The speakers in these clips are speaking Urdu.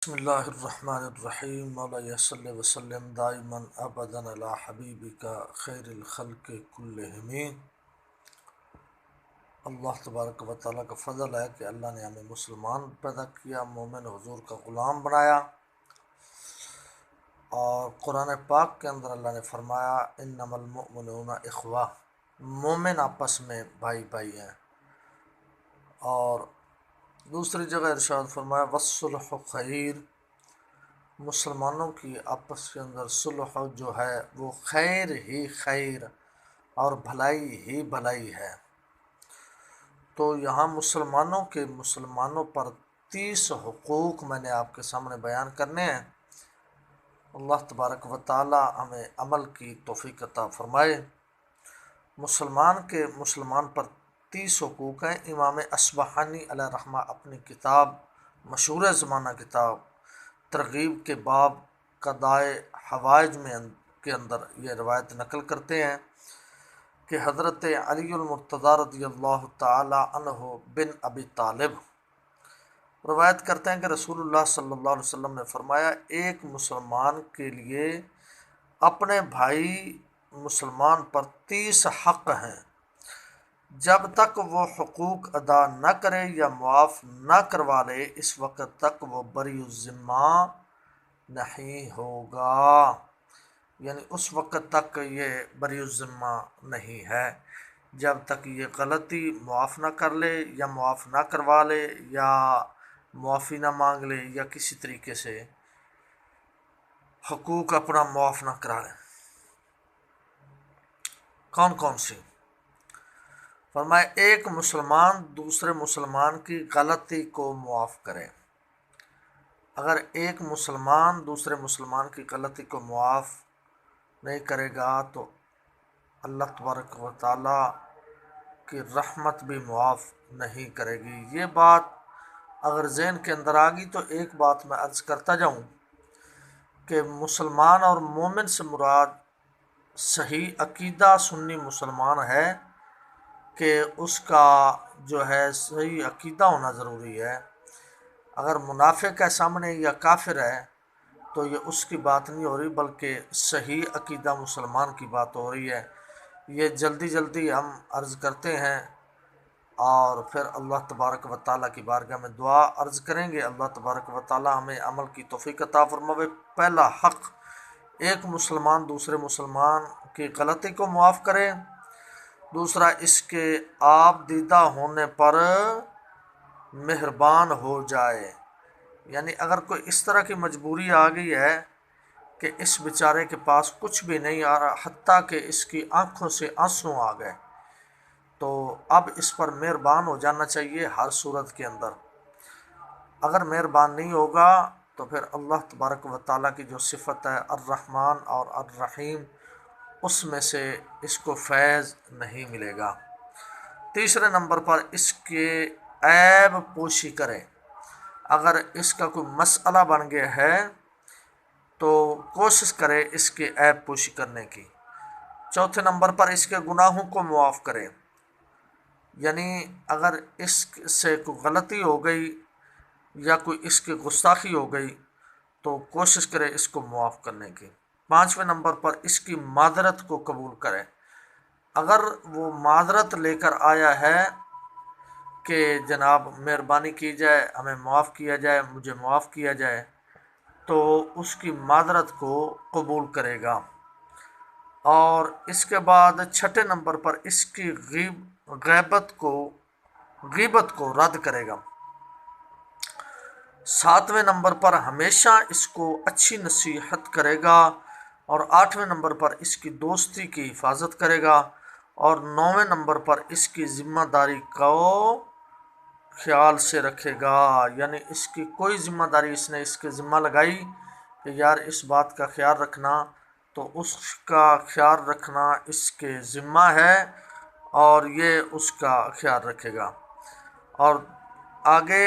بسم اللہ الرحمن الرحیم مولا صلی وسلم دائما ابدا علی حبیبک خیر الخلق کلہم۔ اللہ تبارک و تعالیٰ کا فضل ہے کہ اللہ نے ہمیں مسلمان پیدا کیا، مومن حضور کا غلام بنایا، اور قرآن پاک کے اندر اللہ نے فرمایا انما المؤمنون اخوہ، مومن آپس میں بھائی بھائی ہیں۔ اور دوسری جگہ ارشاد فرمایا والصلح خیر، مسلمانوں کی آپس کے اندر صلح جو ہے وہ خیر ہی خیر اور بھلائی ہی بھلائی ہے۔ تو یہاں مسلمانوں پر 30 حقوق میں نے آپ کے سامنے بیان کرنے ہیں۔ اللہ تبارک و تعالی ہمیں عمل کی توفیق عطا فرمائے۔ مسلمان پر 30 حقوق ہیں۔ امام اصبہانی علیہ رحمہ اپنی کتاب مشہور زمانہ کتاب ترغیب کے باب قضائے حوائج کے اندر یہ روایت نقل کرتے ہیں کہ حضرت علی المرتضیٰ رضی اللہ تعالی عنہ بن ابی طالب روایت کرتے ہیں کہ رسول اللہ صلی اللہ علیہ وسلم نے فرمایا ایک مسلمان کے لیے اپنے بھائی مسلمان پر 30 حق ہیں، جب تک وہ حقوق ادا نہ کرے یا معاف نہ کروا لے اس وقت تک وہ بری الذمہ نہیں ہوگا، یعنی اس وقت تک یہ بری الذمہ نہیں ہے جب تک یہ غلطی معاف نہ کر لے یا معاف نہ کروا لے یا معافی نہ مانگ لے یا کسی طریقے سے حقوق اپنا معاف نہ کرا لے۔ کون کون سی؟ فرمایا ایک مسلمان دوسرے مسلمان کی غلطی کو معاف کرے۔ اگر ایک مسلمان دوسرے مسلمان کی غلطی کو معاف نہیں کرے گا تو اللہ تبارک و تعالی کی رحمت بھی معاف نہیں کرے گی۔ یہ بات اگر ذہن کے اندر آ گئی تو ایک بات میں عرض کرتا جاؤں کہ مسلمان اور مومن سے مراد صحیح عقیدہ سنی مسلمان ہے کہ اس کا جو ہے صحیح عقیدہ ہونا ضروری ہے۔ اگر منافق ہے سامنے یا کافر ہے تو یہ اس کی بات نہیں ہو رہی بلکہ صحیح عقیدہ مسلمان کی بات ہو رہی ہے۔ یہ جلدی ہم عرض کرتے ہیں اور پھر اللہ تبارک و تعالیٰ کی بارگاہ میں دعا عرض کریں گے۔ اللہ تبارک و تعالیٰ ہمیں عمل کی توفیق عطا فرمائے۔ پہلا حق، ایک مسلمان دوسرے مسلمان کی غلطی کو معاف کرے۔ دوسرا، اس کے آپ دیدہ ہونے پر مہربان ہو جائے، یعنی اگر کوئی اس طرح کی مجبوری آ گئی ہے کہ اس بیچارے کے پاس کچھ بھی نہیں آ رہا، حتیٰ کہ اس کی آنکھوں سے آنسو آ گئے، تو اب اس پر مہربان ہو جانا چاہیے ہر صورت کے اندر۔ اگر مہربان نہیں ہوگا تو پھر اللہ تبارک و تعالیٰ کی جو صفت ہے الرحمن اور الرحیم، اس میں سے اس کو فیض نہیں ملے گا۔ تیسرے نمبر پر اس کے عیب پوشی کرے۔ اگر اس کا کوئی مسئلہ بن گیا ہے تو کوشش کرے اس کے عیب پوشی کرنے کی۔ چوتھے نمبر پر اس کے گناہوں کو معاف کرے، یعنی اگر اس سے کوئی غلطی ہو گئی یا کوئی اس کی گستاخی ہو گئی تو کوشش کرے اس کو معاف کرنے کی۔ پانچویں نمبر پر اس کی معذرت کو قبول کرے۔ اگر وہ معذرت لے کر آیا ہے کہ جناب مہربانی کی جائے، ہمیں معاف کیا جائے، مجھے معاف کیا جائے، تو اس کی معذرت کو قبول کرے گا۔ اور اس کے بعد چھٹے نمبر پر اس کی غیبت کو رد کرے گا۔ ساتویں نمبر پر ہمیشہ اس کو اچھی نصیحت کرے گا، اور آٹھویں نمبر پر اس کی دوستی کی حفاظت کرے گا، اور نویں نمبر پر اس کی ذمہ داری کو خیال سے رکھے گا، یعنی اس کی کوئی ذمہ داری اس نے اس کے ذمہ لگائی کہ یار اس بات کا خیال رکھنا، تو اس کا خیال رکھنا اس کے ذمہ ہے اور یہ اس کا خیال رکھے گا۔ اور آگے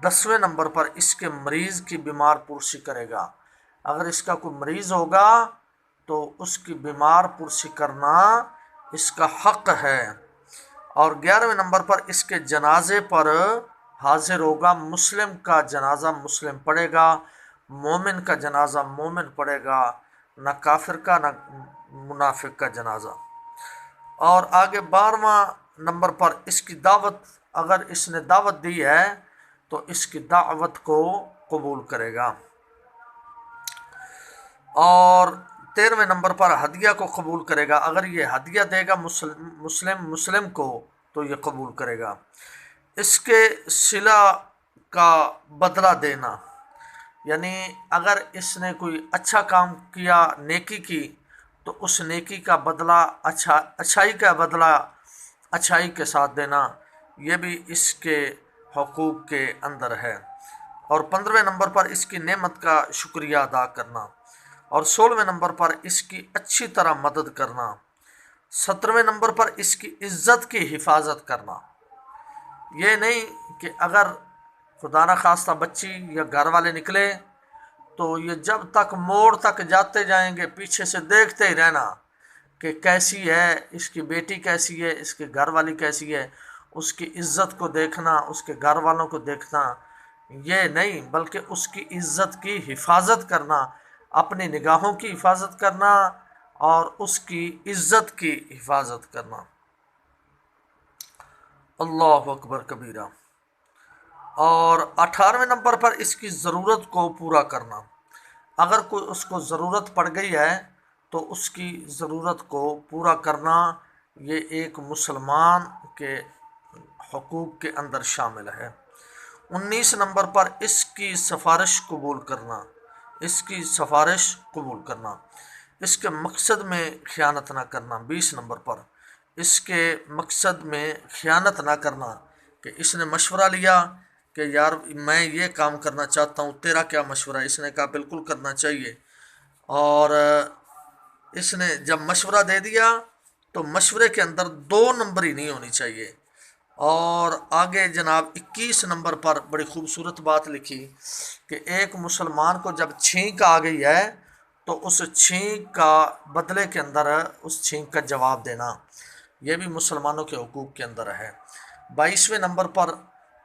10ویں نمبر پر اس کے مریض کی بیمار پرسی کرے گا۔ اگر اس کا کوئی مریض ہوگا تو اس کی بیمار پرسی کرنا اس کا حق ہے۔ اور 11ویں نمبر پر اس کے جنازے پر حاضر ہوگا، مسلم کا جنازہ مسلم پڑھے گا، مومن کا جنازہ مومن پڑھے گا، نہ کافر کا نہ منافق کا جنازہ۔ اور آگے 12واں نمبر پر اس کی دعوت، اگر اس نے دعوت دی ہے تو اس کی دعوت کو قبول کرے گا۔ اور 13ویں نمبر پر ہدیہ کو قبول کرے گا، اگر یہ ہدیہ دے گا مسلم کو تو یہ قبول کرے گا۔ اس کے صلہ کا بدلہ دینا، یعنی اگر اس نے کوئی اچھا کام کیا، نیکی کی، تو اس نیکی کا بدلہ اچھائی کا بدلہ اچھائی کے ساتھ دینا، یہ بھی اس کے حقوق کے اندر ہے۔ اور 15ویں نمبر پر اس کی نعمت کا شکریہ ادا کرنا، اور 16ویں نمبر پر اس کی اچھی طرح مدد کرنا، 17ویں نمبر پر اس کی عزت کی حفاظت کرنا۔ یہ نہیں کہ اگر خدا نخواستہ بچی یا گھر والے نکلے تو یہ جب تک موڑ تک جاتے جائیں گے پیچھے سے دیکھتے ہی رہنا کہ کیسی ہے، اس کی بیٹی کیسی ہے، اس کے گھر والی کیسی ہے، اس کی عزت کو دیکھنا، اس کے گھر والوں کو دیکھنا، یہ نہیں، بلکہ اس کی عزت کی حفاظت کرنا، اپنی نگاہوں کی حفاظت کرنا اور اس کی عزت کی حفاظت کرنا۔ اللہ اکبر کبیرہ۔ اور 18ویں نمبر پر اس کی ضرورت کو پورا کرنا، اگر کوئی اس کو ضرورت پڑ گئی ہے تو اس کی ضرورت کو پورا کرنا، یہ ایک مسلمان کے حقوق کے اندر شامل ہے۔ 19 نمبر پر اس کی سفارش قبول کرنا، اس کی سفارش قبول کرنا، اس کے مقصد میں خیانت نہ کرنا۔ 20 نمبر پر اس کے مقصد میں خیانت نہ کرنا، کہ اس نے مشورہ لیا کہ یار میں یہ کام کرنا چاہتا ہوں، تیرا کیا مشورہ ہے؟ اس نے کہا بالکل کرنا چاہیے، اور اس نے جب مشورہ دے دیا تو مشورے کے اندر 2 نمبری نہیں ہونی چاہیے۔ اور آگے جناب 21 نمبر پر بڑی خوبصورت بات لکھی کہ ایک مسلمان کو جب چھینک آ گئی ہے تو اس چھینک کا بدلے کے اندر اس چھینک کا جواب دینا، یہ بھی مسلمانوں کے حقوق کے اندر ہے۔ 22ویں نمبر پر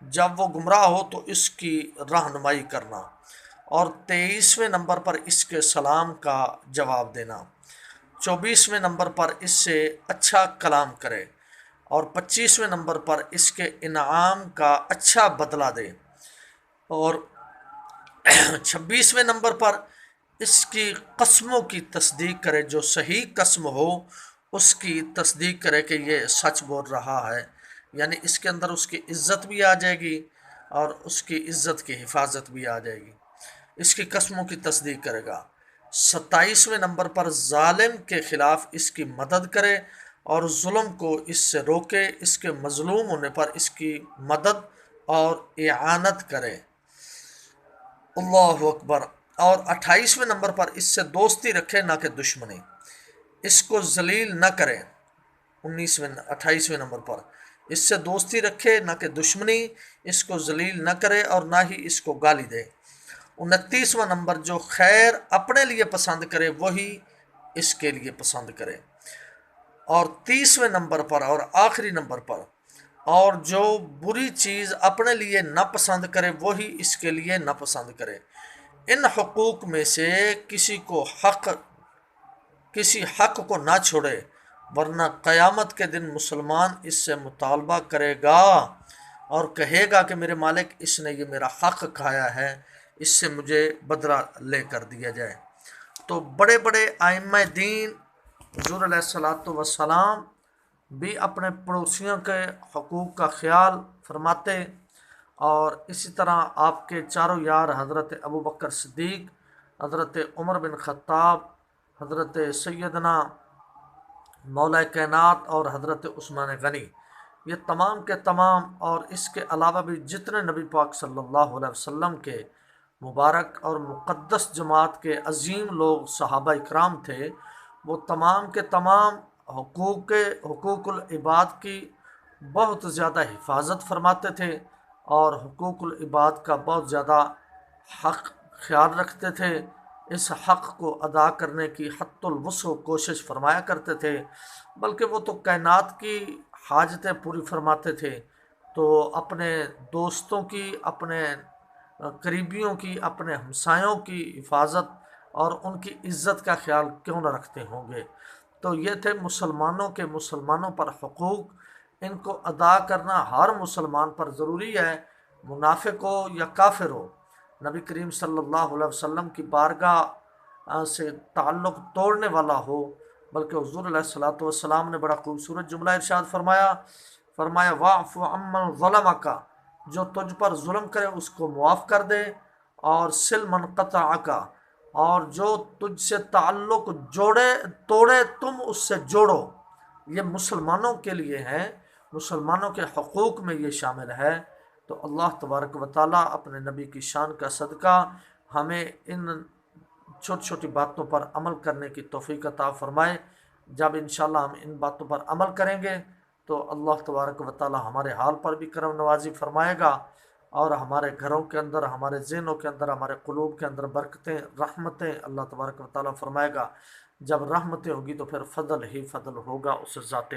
جب وہ گمراہ ہو تو اس کی رہنمائی کرنا، اور 23ویں نمبر پر اس کے سلام کا جواب دینا، 24ویں نمبر پر اس سے اچھا کلام کرے، اور 25ویں نمبر پر اس کے انعام کا اچھا بدلہ دے، اور 26ویں نمبر پر اس کی قسموں کی تصدیق کرے، جو صحیح قسم ہو اس کی تصدیق کرے کہ یہ سچ بول رہا ہے، یعنی اس کے اندر اس کی عزت بھی آ جائے گی اور اس کی عزت کی حفاظت بھی آ جائے گی، اس کی قسموں کی تصدیق کرے گا۔ 27ویں نمبر پر ظالم کے خلاف اس کی مدد کرے اور ظلم کو اس سے روکے، اس کے مظلوم ہونے پر اس کی مدد اور اعانت کرے۔ اللہ اکبر۔ اور 28ویں نمبر پر اس سے دوستی رکھے نہ کہ دشمنی، اس کو ذلیل نہ کرے۔ 28ویں نمبر پر اس سے دوستی رکھے نہ کہ دشمنی، اس کو ذلیل نہ کرے اور نہ ہی اس کو گالی دے۔ 29واں نمبر جو خیر اپنے لیے پسند کرے وہی اس کے لیے پسند کرے۔ اور 30ویں نمبر پر اور آخری نمبر پر اور جو بری چیز اپنے لیے نہ پسند کرے وہی اس کے لیے نہ پسند کرے۔ ان حقوق میں سے کسی حق کو نہ چھوڑے، ورنہ قیامت کے دن مسلمان اس سے مطالبہ کرے گا اور کہے گا کہ میرے مالک اس نے یہ میرا حق کھایا ہے، اس سے مجھے بدلہ لے کر دیا جائے۔ تو بڑے بڑے ائمہ دین حضور علیہ الصلوۃ والسلام بھی اپنے پڑوسیوں کے حقوق کا خیال فرماتے، اور اسی طرح آپ کے چاروں یار حضرت ابوبکر صدیق، حضرت عمر بن خطاب، حضرت سیدنا مولا کائنات اور حضرت عثمان غنی، یہ تمام کے تمام، اور اس کے علاوہ بھی جتنے نبی پاک صلی اللہ علیہ وسلم کے مبارک اور مقدس جماعت کے عظیم لوگ صحابہ اکرام تھے، وہ تمام کے تمام حقوق العباد کی بہت زیادہ حفاظت فرماتے تھے، اور حقوق العباد کا بہت زیادہ حق خیال رکھتے تھے، اس حق کو ادا کرنے کی حت الوسع کوشش فرمایا کرتے تھے، بلکہ وہ تو کائنات کی حاجتیں پوری فرماتے تھے، تو اپنے دوستوں کی، اپنے قریبیوں کی، اپنے ہمسایوں کی حفاظت اور ان کی عزت کا خیال کیوں نہ رکھتے ہوں گے؟ تو یہ تھے مسلمانوں پر حقوق، ان کو ادا کرنا ہر مسلمان پر ضروری ہے، منافق ہو یا کافر ہو۔ نبی کریم صلی اللہ علیہ وسلم کی بارگاہ سے تعلق توڑنے والا ہو، بلکہ حضور علیہ الصلوۃ والسلام نے بڑا خوبصورت جملہ ارشاد فرمایا واعف عمن ظلمک، جو تجھ پر ظلم کرے اس کو معاف کر دے، اور سل من قطعک، اور جو تجھ سے تعلق توڑے تم اس سے جوڑو۔ یہ مسلمانوں کے لیے ہے، مسلمانوں کے حقوق میں یہ شامل ہے۔ تو اللہ تبارک و تعالیٰ اپنے نبی کی شان کا صدقہ ہمیں ان چھوٹی چھوٹی باتوں پر عمل کرنے کی توفیق عطا فرمائے۔ جب انشاءاللہ ہم ان باتوں پر عمل کریں گے تو اللہ تبارک و تعالیٰ ہمارے حال پر بھی کرم نوازی فرمائے گا، اور ہمارے گھروں کے اندر، ہمارے ذہنوں کے اندر، ہمارے قلوب کے اندر برکتیں، رحمتیں اللہ تبارک و تعالیٰ فرمائے گا۔ جب رحمتیں ہوگی تو پھر فضل ہی فضل ہوگا اس ذات